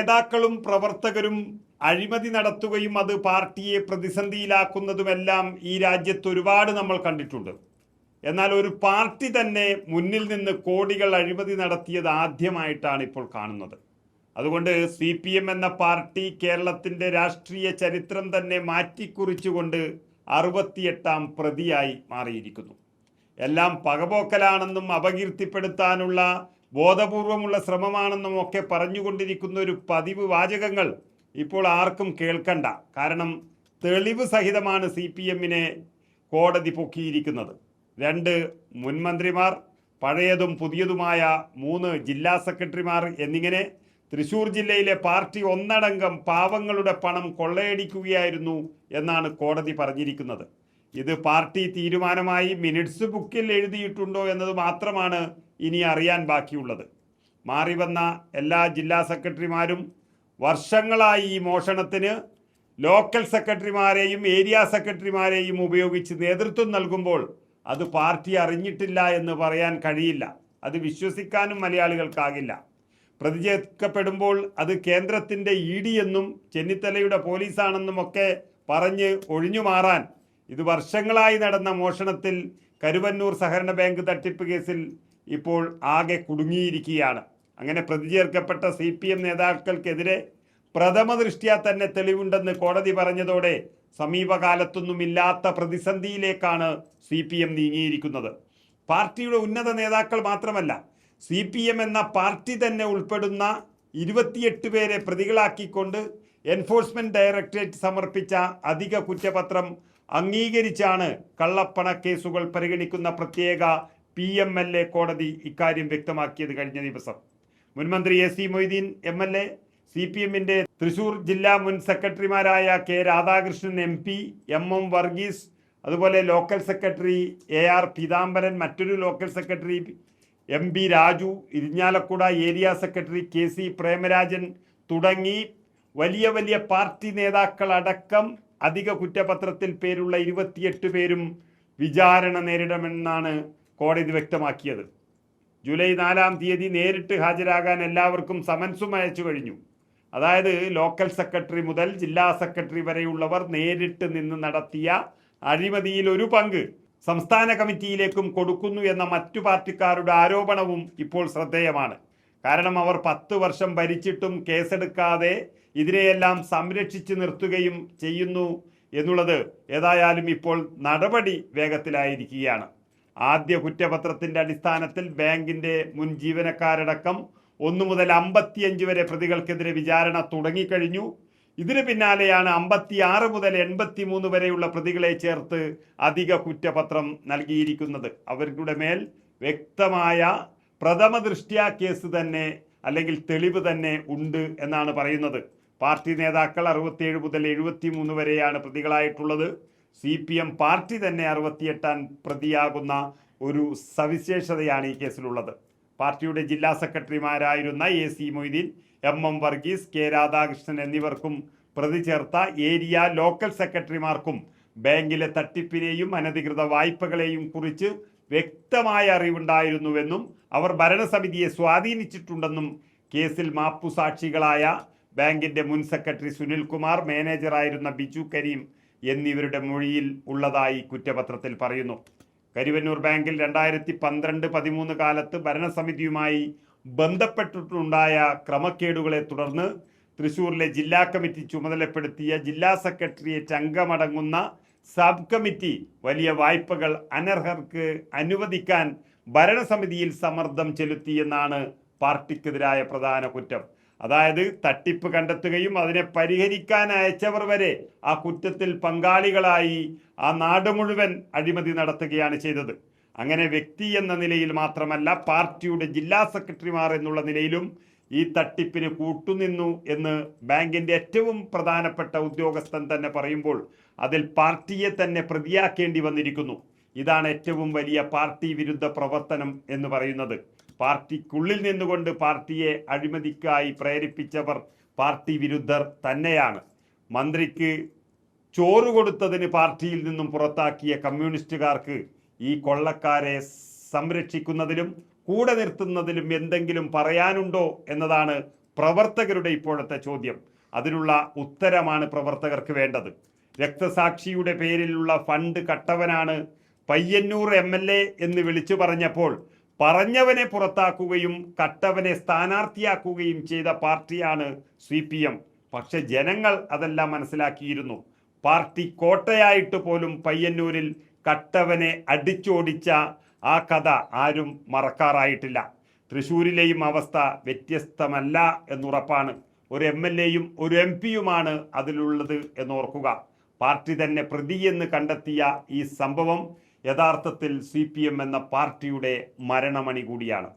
നേതാക്കളും പ്രവർത്തകരും അഴിമതി നടത്തുകയും അത് പാർട്ടിയെ പ്രതിസന്ധിയിലാക്കുന്നതുമെല്ലാം ഈ രാജ്യത്ത് ഒരുപാട് നമ്മൾ കണ്ടിട്ടുണ്ട്. എന്നാൽ ഒരു പാർട്ടി തന്നെ മുന്നിൽ നിന്ന് കോടികൾ അഴിമതി നടത്തിയത് ആദ്യമായിട്ടാണ് ഇപ്പോൾ കാണുന്നത്. അതുകൊണ്ട് CPM എന്ന പാർട്ടി കേരളത്തിൻ്റെ രാഷ്ട്രീയ ചരിത്രം തന്നെ മാറ്റിക്കുറിച്ചുകൊണ്ട് 68ാം പ്രതിയായി മാറിയിരിക്കുന്നു. എല്ലാം പകപോക്കലാണെന്നും അപകീർത്തിപ്പെടുത്താനുള്ള ബോധപൂർവമുള്ള ശ്രമമാണെന്നും ഒക്കെ പറഞ്ഞുകൊണ്ടിരിക്കുന്ന ഒരു പതിവ് വാചകങ്ങൾ ഇപ്പോൾ ആർക്കും കേൾക്കണ്ട. കാരണം തെളിവ് സഹിതമാണ് CPMനെ കോടതി പൊക്കിയിരിക്കുന്നത്. 2 മുൻമന്ത്രിമാർ, പഴയതും പുതിയതുമായ 3 ജില്ലാ സെക്രട്ടറിമാർ എന്നിങ്ങനെ തൃശൂർ ജില്ലയിലെ പാർട്ടി ഒന്നടങ്കം പാവങ്ങളുടെ പണം കൊള്ളയടിക്കുകയായിരുന്നു എന്നാണ് കോടതി പറഞ്ഞിരിക്കുന്നത്. ഇത് പാർട്ടി തീരുമാനമായി മിനിറ്റ്സ് ബുക്കിൽ എഴുതിയിട്ടുണ്ടോ എന്നത് മാത്രമാണ് ഇനി അറിയാൻ ബാക്കിയുള്ളത്. മാറി വന്ന എല്ലാ ജില്ലാ സെക്രട്ടറിമാരും വർഷങ്ങളായി ഈ മോഷണത്തിന് ലോക്കൽ സെക്രട്ടറിമാരെയും ഏരിയ സെക്രട്ടറിമാരെയും ഉപയോഗിച്ച് നേതൃത്വം നൽകുമ്പോൾ അത് പാർട്ടി അറിഞ്ഞിട്ടില്ല എന്ന് പറയാൻ കഴിയില്ല. അത് വിശ്വസിക്കാനും മലയാളികൾക്കാകില്ല. പ്രതി ചേർക്കപ്പെടുമ്പോൾ അത് കേന്ദ്രത്തിൻ്റെ ED എന്നും ചെന്നിത്തലയുടെ പോലീസാണെന്നും ഒക്കെ പറഞ്ഞ് ഒഴിഞ്ഞു മാറാൻ ഇത് വർഷങ്ങളായി നടന്ന മോഷണത്തിൽ കരുവന്നൂർ സഹകരണ ബാങ്ക് തട്ടിപ്പ് കേസിൽ ഇപ്പോൾ ആകെ കുടുങ്ങിയിരിക്കുകയാണ്. അങ്ങനെ പ്രതി ചേർക്കപ്പെട്ട CPM നേതാക്കൾക്കെതിരെ പ്രഥമ ദൃഷ്ട്യാ തന്നെ തെളിവുണ്ടെന്ന് കോടതി പറഞ്ഞതോടെ സമീപകാലത്തൊന്നുമില്ലാത്ത പ്രതിസന്ധിയിലേക്കാണ് CPM നീങ്ങിയിരിക്കുന്നത്. പാർട്ടിയുടെ ഉന്നത നേതാക്കൾ മാത്രമല്ല, CPM എന്ന പാർട്ടി തന്നെ ഉൾപ്പെടുന്ന 28 പേരെ പ്രതികളാക്കിക്കൊണ്ട് എൻഫോഴ്സ്മെന്റ് ഡയറക്ടറേറ്റ് സമർപ്പിച്ച അധിക കുറ്റപത്രം അംഗീകരിച്ചാണ് കള്ളപ്പണ കേസുകൾ പരിഗണിക്കുന്ന പ്രത്യേക PMLA കോടതി ഇക്കാര്യം വ്യക്തമാക്കിയത് കഴിഞ്ഞ ദിവസം. മുൻമന്ത്രി AC മൊയ്തീൻ MLA, CPMന്റെ തൃശൂർ ജില്ലാ മുൻ സെക്രട്ടറിമാരായ K Radhakrishnan MP, MM Varghese, അതുപോലെ ലോക്കൽ സെക്രട്ടറി AR പീതാംബരൻ, മറ്റൊരു local secretary MB Raju, Irinjalakuda area secretary KC Premarajan തുടങ്ങി വലിയ വലിയ പാർട്ടി നേതാക്കളടക്കം അധിക കുറ്റപത്രത്തിൽ പേരുള്ള 28 പേരും വിചാരണ നേരിടുമെന്നാണ് കോടതി വ്യക്തമാക്കിയത്. ജൂലൈ 4-ാം തീയതി നേരിട്ട് ഹാജരാകാൻ എല്ലാവർക്കും സമൻസും അയച്ചു കഴിഞ്ഞു. അതായത് ലോക്കൽ സെക്രട്ടറി മുതൽ ജില്ലാ സെക്രട്ടറി വരെയുള്ളവർ നേരിട്ട് നിന്ന് നടത്തിയ അഴിമതിയിൽ ഒരു പങ്ക് സംസ്ഥാന കമ്മിറ്റിയിലേക്കും കൊടുക്കുന്നു എന്ന മറ്റു പാർട്ടിക്കാരുടെ ആരോപണവും ഇപ്പോൾ ശ്രദ്ധേയമാണ്. കാരണം അവർ 10 വർഷം ഭരിച്ചിട്ടും കേസെടുക്കാതെ ഇതിനെയെല്ലാം സംരക്ഷിച്ചു നിർത്തുകയും ചെയ്യുന്നു എന്നുള്ളത് ഏതായാലും ഇപ്പോൾ നടപടി വേഗത്തിലായിരിക്കുകയാണ്. ആദ്യ കുറ്റപത്രത്തിൻ്റെ അടിസ്ഥാനത്തിൽ ബാങ്കിൻ്റെ മുൻ ജീവനക്കാരടക്കം 1 മുതൽ 55 വരെ പ്രതികൾക്കെതിരെ വിചാരണ തുടങ്ങിക്കഴിഞ്ഞു. ഇതിന് പിന്നാലെയാണ് 56 മുതൽ 83 വരെയുള്ള പ്രതികളെ ചേർത്ത് അധിക കുറ്റപത്രം നൽകിയിരിക്കുന്നത്. അവരുടെ മേൽ വ്യക്തമായ പ്രഥമ ദൃഷ്ട്യാ കേസ് തന്നെ അല്ലെങ്കിൽ തെളിവ് തന്നെ ഉണ്ട് എന്നാണ് പറയുന്നത്. പാർട്ടി നേതാക്കൾ 67 മുതൽ 73 വരെയാണ് പ്രതികളായിട്ടുള്ളത്. CPM പാർട്ടി തന്നെ 68ാം പ്രതിയാകുന്ന ഒരു സവിശേഷതയാണ് ഈ കേസിലുള്ളത്. പാർട്ടിയുടെ ജില്ലാ സെക്രട്ടറിമാരായിരുന്ന AC Moideen, MM Varghese, K Radhakrishnan എന്നിവർക്കും പ്രതി ചേർത്ത ഏരിയ ലോക്കൽ സെക്രട്ടറിമാർക്കും ബാങ്കിലെ തട്ടിപ്പിനെയും അനധികൃത വായ്പകളെയും കുറിച്ച് വ്യക്തമായ അറിവുണ്ടായിരുന്നുവെന്നും അവർ ഭരണസമിതിയെ സ്വാധീനിച്ചിട്ടുണ്ടെന്നും കേസിൽ മാപ്പുസാക്ഷികളായ ബാങ്കിൻ്റെ മുൻ സെക്രട്ടറി സുനിൽകുമാർ, മാനേജറായിരുന്ന ബിജു കരീം എന്നിവരുടെ മൊഴിയിൽ ഉള്ളതായി കുറ്റപത്രത്തിൽ പറയുന്നു. കരുവന്നൂർ ബാങ്കിൽ 2012-13 കാലത്ത് ഭരണസമിതിയുമായി ബന്ധപ്പെട്ടിട്ടുണ്ടായ ക്രമക്കേടുകളെ തുടർന്ന് തൃശ്ശൂരിലെ ജില്ലാ കമ്മിറ്റി ചുമതലപ്പെടുത്തിയ ജില്ലാ സെക്രട്ടേറിയറ്റ് അംഗമടങ്ങുന്ന സബ് കമ്മിറ്റി വലിയ വായ്പകൾ അനർഹർക്ക് അനുവദിക്കാൻ ഭരണസമിതിയിൽ സമ്മർദ്ദം ചെലുത്തിയെന്നാണ് പാർട്ടിക്കെതിരായ പ്രധാന കുറ്റം. അതായത് തട്ടിപ്പ് കണ്ടെത്തുകയും അതിനെ പരിഹരിക്കാൻ അയച്ചവർ വരെ ആ കുറ്റത്തിൽ പങ്കാളികളായി ആ നാട് മുഴുവൻ അഴിമതി നടത്തുകയാണ് ചെയ്തത്. അങ്ങനെ വ്യക്തി എന്ന നിലയിൽ മാത്രമല്ല, പാർട്ടിയുടെ ജില്ലാ സെക്രട്ടറിമാർ എന്നുള്ള നിലയിലും ഈ തട്ടിപ്പിന് കൂട്ടുനിന്നു എന്ന് ബാങ്കിൻ്റെ ഏറ്റവും പ്രധാനപ്പെട്ട ഉദ്യോഗസ്ഥൻ തന്നെ പറയുമ്പോൾ അതിൽ പാർട്ടിയെ തന്നെ പ്രതിയാക്കേണ്ടി വന്നിരിക്കുന്നു. ഇതാണ് ഏറ്റവും വലിയ പാർട്ടി വിരുദ്ധ പ്രവർത്തനം എന്ന് പറയുന്നത്. പാർട്ടിക്കുള്ളിൽ നിന്നുകൊണ്ട് പാർട്ടിയെ അഴിമതിക്കായി പ്രേരിപ്പിച്ചവർ പാർട്ടി വിരുദ്ധർ തന്നെയാണ്. മന്ത്രിക്ക് ചോറ് കൊടുത്തതിന് പാർട്ടിയിൽ നിന്നും പുറത്താക്കിയ കമ്മ്യൂണിസ്റ്റുകാർക്ക് ഈ കൊള്ളക്കാരെ സംരക്ഷിക്കുന്നതിലും കൂടെ നിർത്തുന്നതിലും എന്തെങ്കിലും പറയാനുണ്ടോ എന്നതാണ് പ്രവർത്തകരുടെ ഇപ്പോഴത്തെ ചോദ്യം. അതിനുള്ള ഉത്തരമാണ് പ്രവർത്തകർക്ക് വേണ്ടത്. രക്തസാക്ഷിയുടെ പേരിലുള്ള ഫണ്ട് കട്ടവനാണ് പയ്യന്നൂർ MLA എന്ന് വിളിച്ചു പറഞ്ഞപ്പോൾ പറഞ്ഞവനെ പുറത്താക്കുകയും കട്ടവനെ സ്ഥാനാർത്ഥിയാക്കുകയും ചെയ്ത പാർട്ടിയാണ് CPM. പക്ഷെ ജനങ്ങൾ അതെല്ലാം മനസ്സിലാക്കിയിരുന്നു. പാർട്ടി കോട്ടയായിട്ട് പോലും പയ്യന്നൂരിൽ കട്ടവനെ അടിച്ചോടിച്ച ആ കഥ ആരും മറക്കാറായിട്ടില്ല. തൃശ്ശൂരിലെയും അവസ്ഥ വ്യത്യസ്തമല്ല എന്നുറപ്പാണ്. ഒരു MLAയും ഒരു MP യുമാണ് അതിലുള്ളത് എന്നോർക്കുക. പാർട്ടി തന്നെ പ്രതിയെന്ന് കണ്ടെത്തിയ ഈ സംഭവം യഥാർത്ഥത്തിൽ CPM എന്ന പാർട്ടിയുടെ മരണമണി കൂടിയാണ്.